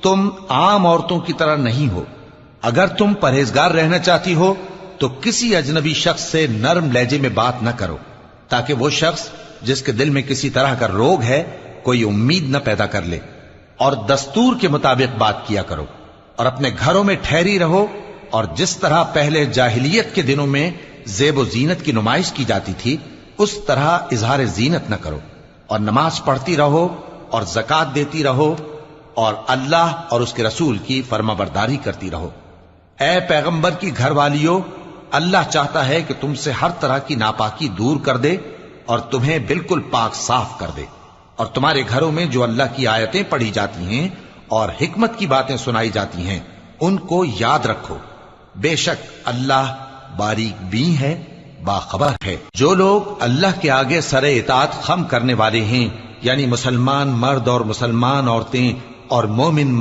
تم عام عورتوں کی طرح نہیں ہو۔ اگر تم پرہیزگار رہنا چاہتی ہو تو کسی اجنبی شخص سے نرم لہجے میں بات نہ کرو، تاکہ وہ شخص جس کے دل میں کسی طرح کا روگ ہے کوئی امید نہ پیدا کر لے، اور دستور کے مطابق بات کیا کرو، اور اپنے گھروں میں ٹھہری رہو، اور جس طرح پہلے جاہلیت کے دنوں میں زیب و زینت کی نمائش کی جاتی تھی اس طرح اظہار زینت نہ کرو، اور نماز پڑھتی رہو اور زکوٰۃ دیتی رہو، اور اللہ اور اس کے رسول کی فرما برداری کرتی رہو۔ اے پیغمبر کی گھر والیو، اللہ چاہتا ہے کہ تم سے ہر طرح کی ناپاکی دور کر دے اور تمہیں بالکل پاک صاف کر دے، اور تمہارے گھروں میں جو اللہ کی آیتیں پڑھی جاتی ہیں اور حکمت کی باتیں سنائی جاتی ہیں ان کو یاد رکھو، بے شک اللہ باریک بین ہے، باخبر ہے۔ جو لوگ اللہ کے آگے سر اطاعت خم کرنے والے ہیں، یعنی مسلمان مرد اور مسلمان عورتیں اور مومن